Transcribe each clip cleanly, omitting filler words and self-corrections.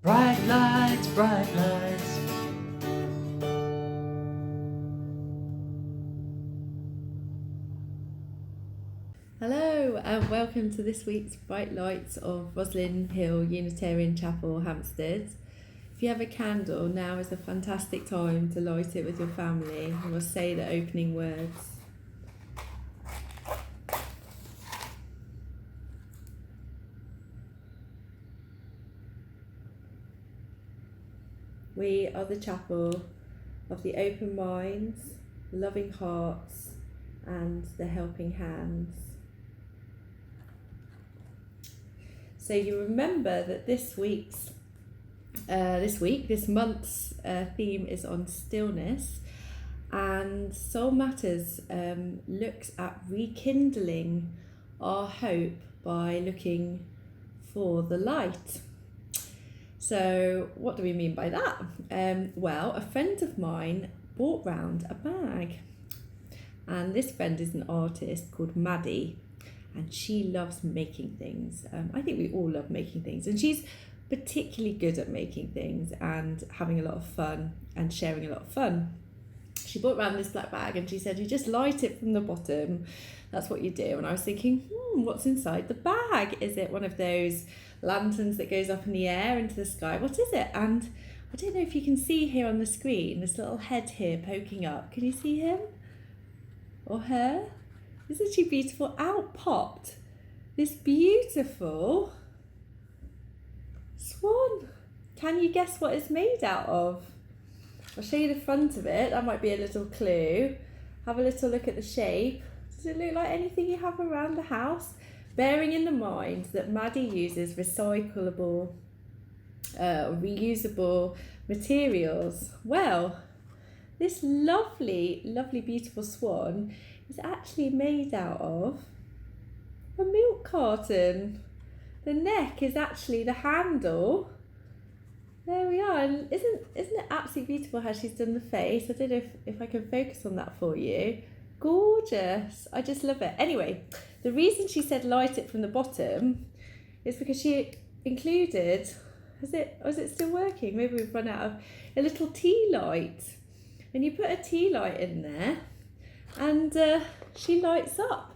Bright lights, bright lights. Hello and welcome to this week's Bright Lights of Roslyn Hill Unitarian Chapel, Hampstead. If you have a candle, now is a fantastic time to light it with your family and we'll say the opening words. We are the chapel of the open minds, the loving hearts and the helping hands. So you remember that this month's theme is on stillness, and Soul Matters looks at rekindling our hope by looking for the light. So what do we mean by that? Well, a friend of mine brought round a bag, and this friend is an artist called Maddie, and she loves making things. I think we all love making things, and she's particularly good at making things and having a lot of fun and sharing a lot of fun. She brought around this black bag and she said, you just light it from the bottom. That's what you do. And I was thinking, what's inside the bag? Is it one of those lanterns that goes up in the air into the sky? What is it? And I don't know if you can see here on the screen, this little head here poking up. Can you see him or her? Isn't she beautiful? Out popped this beautiful swan. Can you guess what it's made out of? I'll show you the front of it. That might be a little clue. Have a little look at the shape. Does it look like anything you have around the house? Bearing in the mind that Maddie uses recyclable, reusable materials. Well, this lovely, lovely, beautiful swan is actually made out of a milk carton. The neck is actually the handle. There we are. And isn't it absolutely beautiful how she's done the face? I don't know if I can focus on that for you. Gorgeous. I just love it. Anyway, the reason she said light it from the bottom is because she included, is it still working? Maybe we've run out of a little tea light. And you put a tea light in there and she lights up.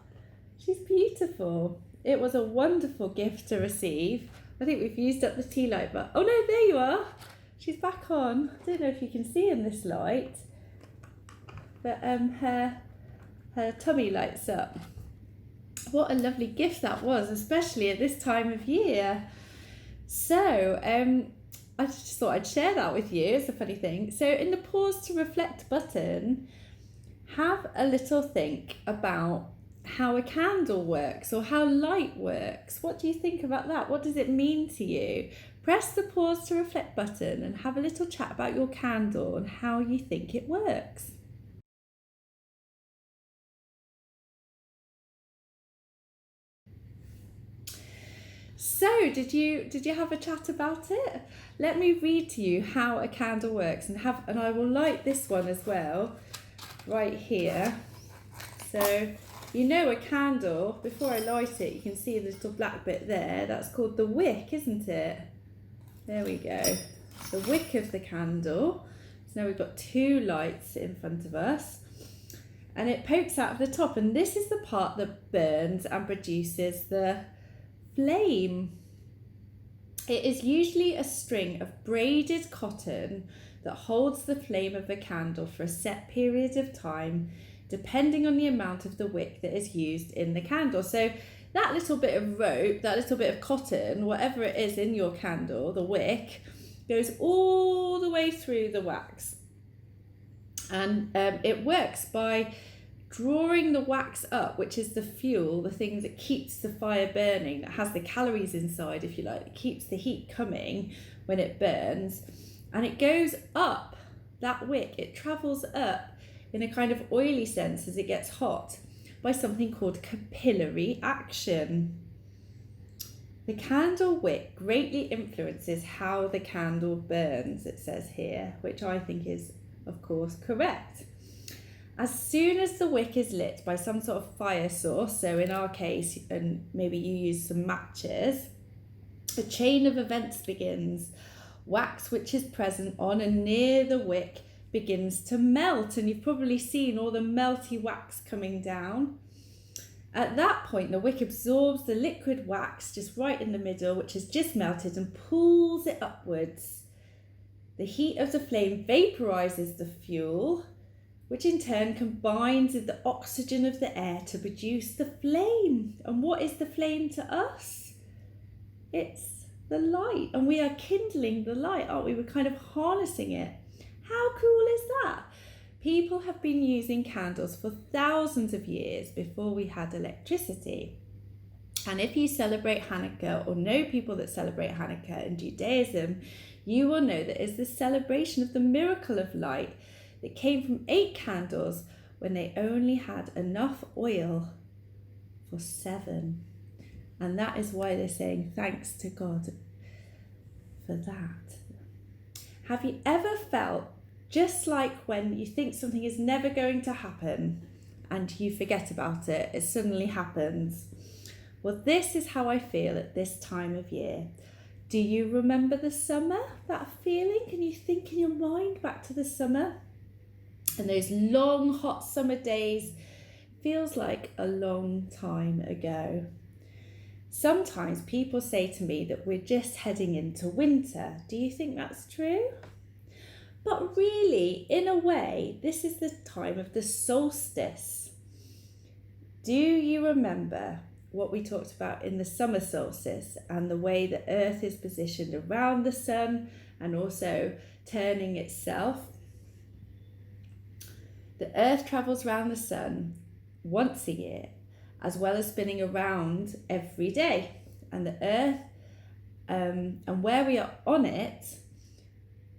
She's beautiful. It was a wonderful gift to receive. I think we've used up the tea light, but oh no, there you are. She's back on. I don't know if you can see in this light, but her tummy lights up. What a lovely gift that was, especially at this time of year. So I just thought I'd share that with you. It's a funny thing. So in the pause to reflect button, have a little think about how a candle works or how light works. What do you think about that? What does it mean to you? Press the pause to reflect button and have a little chat about your candle and how you think it works. So did you have a chat about it? Let me read to you how a candle works and I will light this one as well right here. So you know a candle, before I light it, you can see the little black bit there. That's called the wick, isn't it? There we go. The wick of the candle. So now we've got two lights in front of us. And it pokes out of the top. And this is the part that burns and produces the flame. It is usually a string of braided cotton that holds the flame of the candle for a set period of time, depending on the amount of the wick that is used in the candle. So that little bit of rope, that little bit of cotton, whatever it is in your candle, the wick, goes all the way through the wax. And it works by drawing the wax up, which is the fuel, the thing that keeps the fire burning, that has the calories inside, if you like, it keeps the heat coming when it burns. And it goes up that wick, it travels up in a kind of oily sense as it gets hot by something called capillary action. The candle wick greatly influences how the candle burns, it says here, which I think is, of course, correct. As soon as the wick is lit by some sort of fire source, so in our case, and maybe you use some matches, a chain of events begins. Wax which is present on and near the wick begins to melt, and you've probably seen all the melty wax coming down. At that point, the wick absorbs the liquid wax just right in the middle, which has just melted, and pulls it upwards. The heat of the flame vaporizes the fuel, which in turn combines with the oxygen of the air to produce the flame. And what is the flame to us? It's the light, and we are kindling the light, aren't we? We're kind of harnessing it. How cool is that? People have been using candles for thousands of years before we had electricity. And if you celebrate Hanukkah or know people that celebrate Hanukkah in Judaism, you will know that it's the celebration of the miracle of light that came from 8 candles when they only had enough oil for 7. And that is why they're saying thanks to God for that. Have you ever felt just like when you think something is never going to happen and you forget about it, it suddenly happens? Well, this is how I feel at this time of year. Do you remember the summer, that feeling? Can you think in your mind back to the summer? And those long, hot summer days feels like a long time ago. Sometimes people say to me that we're just heading into winter. Do you think that's true? But really, in a way, this is the time of the solstice. Do you remember what we talked about in the summer solstice and the way the earth is positioned around the sun and also turning itself? The earth travels around the sun once a year, as well as spinning around every day. And the earth, and where we are on it,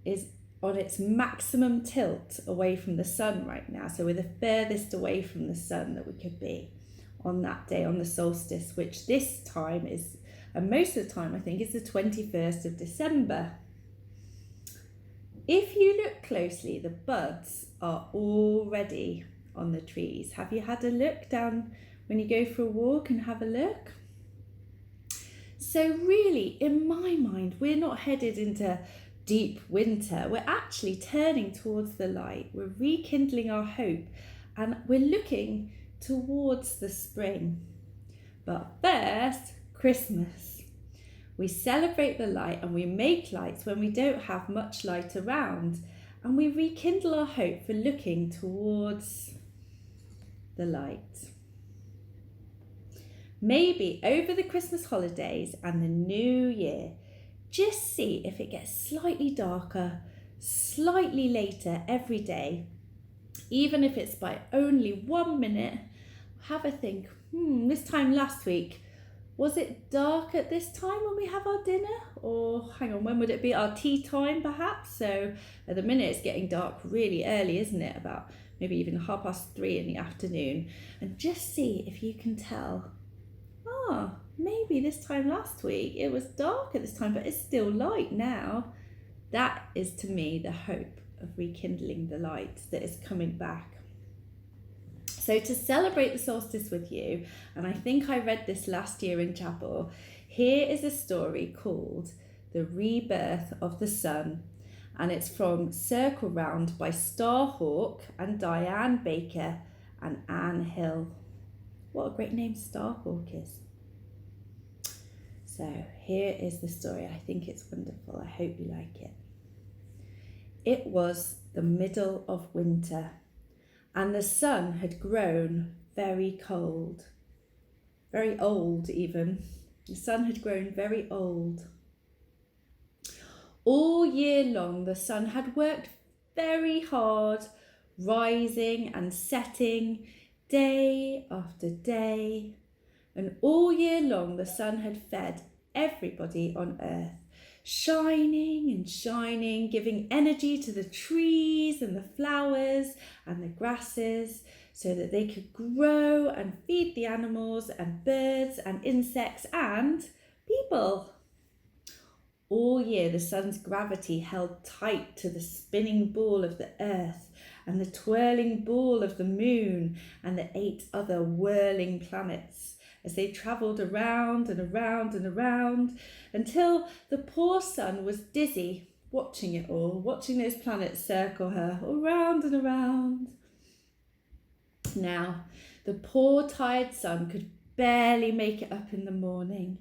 is on its maximum tilt away from the sun right now. So we're the furthest away from the sun that we could be on that day, on the solstice, which this time is, and most of the time I think, is the 21st of December. If you look closely, the buds are already on the trees. Have you had a look down when you go for a walk and have a look? So really, in my mind, we're not headed into deep winter. We're actually turning towards the light. We're rekindling our hope, and we're looking towards the spring. But first, Christmas. We celebrate the light and we make lights when we don't have much light around, and we rekindle our hope for looking towards the light. Maybe over the Christmas holidays and the new year, just see if it gets slightly darker, slightly later every day, even if it's by only 1 minute. Have a think, this time last week, was it dark at this time when we have our dinner? Or hang on, when would it be? Our tea time perhaps? So at the minute it's getting dark really early, isn't it? About maybe even 3:30 in the afternoon. And just see if you can tell, maybe this time last week it was dark at this time, but it's still light now. That is to me the hope of rekindling the light that is coming back. So to celebrate the solstice with you, and I think I read this last year in chapel, here is a story called The Rebirth of the Sun, and it's from Circle Round by Starhawk and Diane Baker and Anne Hill. What a great name Starhawk is. So here is the story. I think it's wonderful. I hope you like it. It was the middle of winter, and the sun had grown very cold, very old even. The sun had grown very old. All year long, the sun had worked very hard, rising and setting day after day. And all year long, the sun had fed everybody on earth, shining and shining, giving energy to the trees and the flowers and the grasses so that they could grow and feed the animals and birds and insects and people. All year, the sun's gravity held tight to the spinning ball of the earth and the twirling ball of the moon and the 8 other whirling planets, as they travelled around and around and around until the poor sun was dizzy watching it all, watching those planets circle her around and around. Now, the poor tired sun could barely make it up in the morning,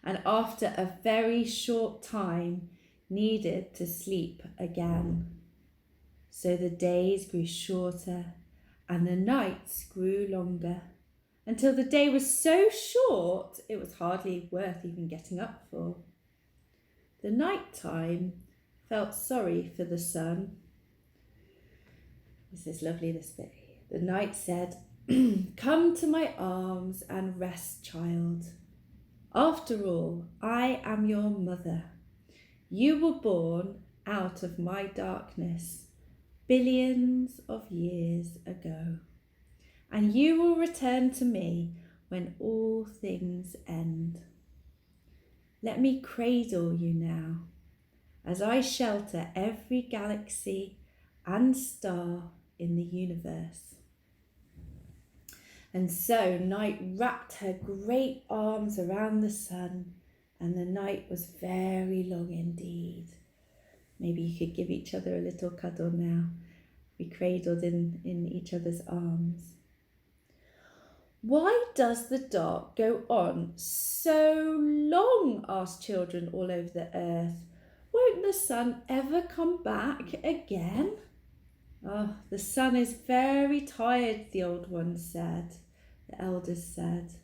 and after a very short time needed to sleep again. So the days grew shorter and the nights grew longer, until the day was so short it was hardly worth even getting up for. The night time felt sorry for the sun. This is lovely, this bit. The night said, "Come to my arms and rest, child. After all, I am your mother. You were born out of my darkness billions of years ago, and you will return to me when all things end. Let me cradle you now, as I shelter every galaxy and star in the universe." And so Night wrapped her great arms around the sun, and the night was very long indeed. Maybe you could give each other a little cuddle now. Be cradled in each other's arms. "Why does the dark go on so long?" asked children all over the earth. "Won't the sun ever come back again?" "Oh, the sun is very tired," the old ones said, the elders said.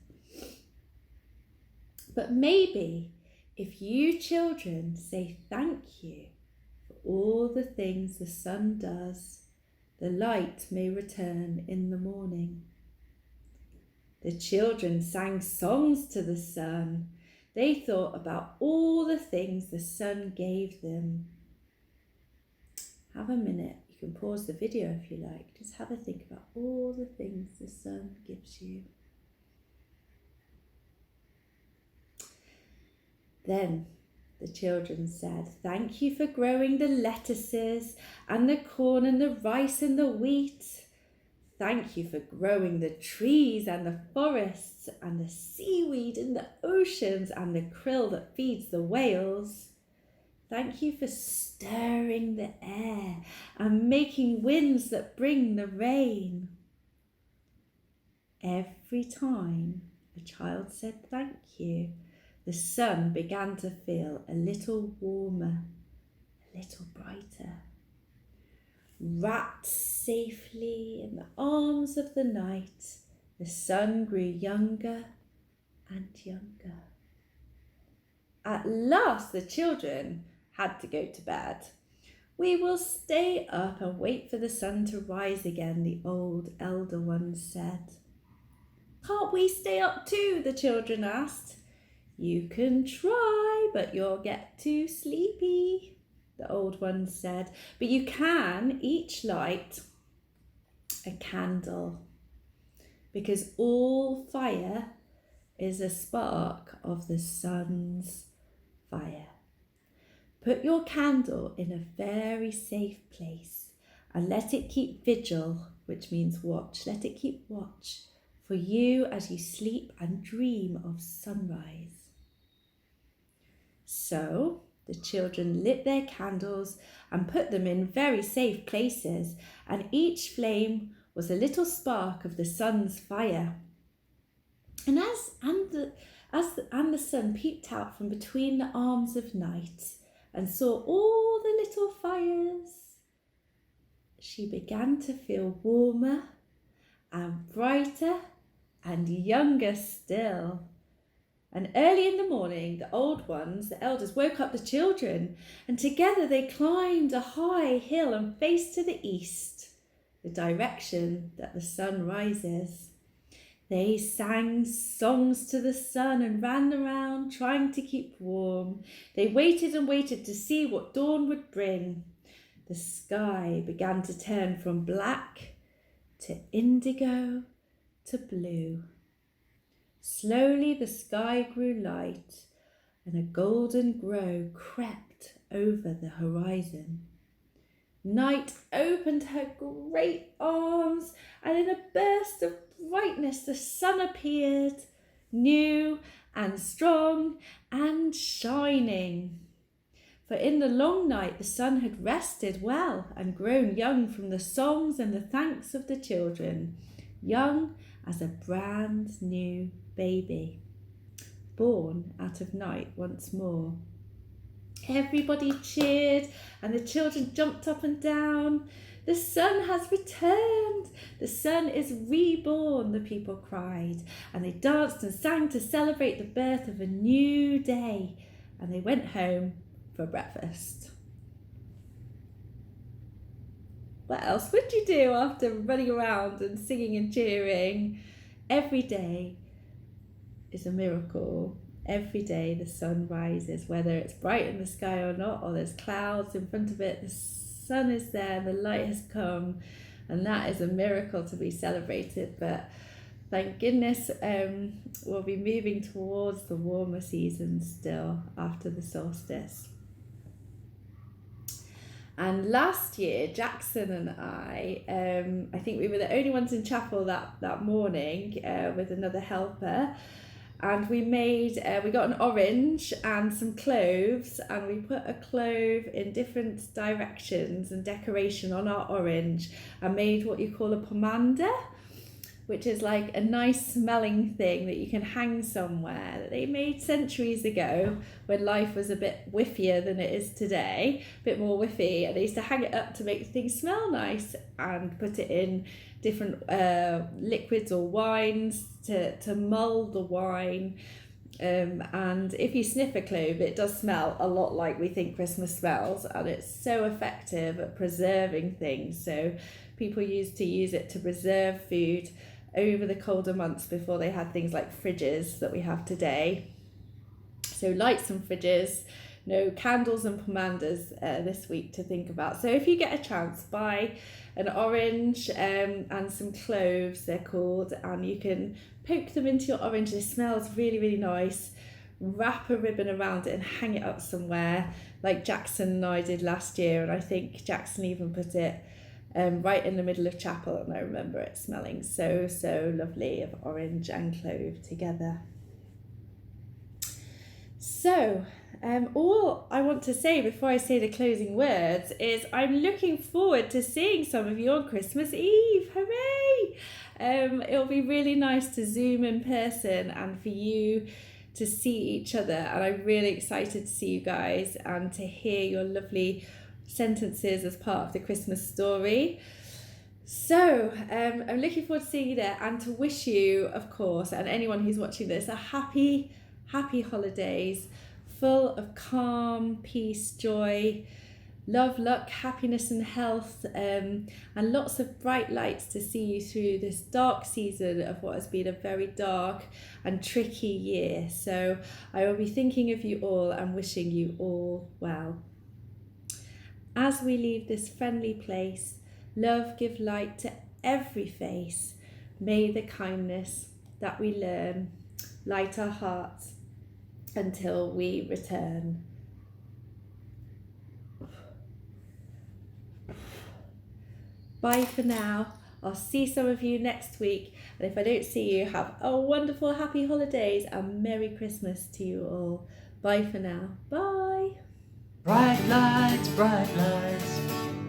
"But maybe if you children say thank you for all the things the sun does, the light may return in the morning." The children sang songs to the sun. They thought about all the things the sun gave them. Have a minute. You can pause the video if you like. Just have a think about all the things the sun gives you. Then the children said, "Thank you for growing the lettuces and the corn and the rice and the wheat. Thank you for growing the trees and the forests and the seaweed in the oceans and the krill that feeds the whales. Thank you for stirring the air and making winds that bring the rain." Every time a child said thank you, the sun began to feel a little warmer, a little brighter. Wrapped safely in the arms of the night, the sun grew younger and younger. At last the children had to go to bed. "We will stay up and wait for the sun to rise again," the old elder ones said. "Can't we stay up too?" the children asked. "You can try, but you'll get too sleepy," the old ones said. "But you can each light a candle, because all fire is a spark of the sun's fire. Put your candle in a very safe place and let it keep vigil," which means watch. "Let it keep watch for you as you sleep and dream of sunrise." So the children lit their candles and put them in very safe places, and each flame was a little spark of the sun's fire. And the sun peeped out from between the arms of night and saw all the little fires, she began to feel warmer and brighter and younger still. And early in the morning, the old ones, the elders, woke up the children, and together they climbed a high hill and faced to the east, the direction that the sun rises. They sang songs to the sun and ran around trying to keep warm. They waited and waited to see what dawn would bring. The sky began to turn from black to indigo to blue. Slowly the sky grew light and a golden glow crept over the horizon. Night opened her great arms, and in a burst of brightness the sun appeared, new and strong and shining. For in the long night the sun had rested well and grown young from the songs and the thanks of the children, young as a brand new baby, born out of night once more. Everybody cheered and the children jumped up and down. The sun has returned. The sun is reborn, the people cried, and they danced and sang to celebrate the birth of a new day, and they went home for breakfast. What else would you do after running around and singing and cheering? Every day is a miracle. Every day the sun rises, whether it's bright in the sky or not, or there's clouds in front of it, the sun is there, the light has come, and that is a miracle to be celebrated. But thank goodness we'll be moving towards the warmer season still after the solstice. And last year, Jackson and I think we were the only ones in chapel that morning with another helper. And we got an orange and some cloves, and we put a clove in different directions and decoration on our orange and made what you call a pomander, which is like a nice smelling thing that you can hang somewhere that they made centuries ago when life was a bit whiffier than it is today, a bit more whiffy, and they used to hang it up to make things smell nice and put it in different liquids or wines to mull the wine. And if you sniff a clove, it does smell a lot like we think Christmas smells, and it's so effective at preserving things. So people used to use it to preserve food over the colder months before they had things like fridges that we have today. So light some fridges, no candles and pomanders this week to think about. So if you get a chance, buy an orange and some cloves, they're called, and you can poke them into your orange. It smells really, really nice. Wrap a ribbon around it and hang it up somewhere like Jackson and I did last year, and I think Jackson even put it right in the middle of chapel, and I remember it smelling so, so lovely of orange and clove together. So all I want to say before I say the closing words is I'm looking forward to seeing some of you on Christmas Eve. Hooray! It'll be really nice to Zoom in person and for you to see each other, and I'm really excited to see you guys and to hear your lovely sentences as part of the Christmas story. So I'm looking forward to seeing you there, and to wish you, of course, and anyone who's watching this, a happy holidays full of calm, peace, joy, love, luck, happiness and health, and lots of bright lights to see you through this dark season of what has been a very dark and tricky year. So I will be thinking of you all and wishing you all well. As we leave this friendly place, love give light to every face. May the kindness that we learn light our hearts until we return. Bye for now. I'll see some of you next week, and if I don't see you, have a wonderful happy holidays and Merry Christmas to you all. Bye for now. Bye. Bright lights, bright lights.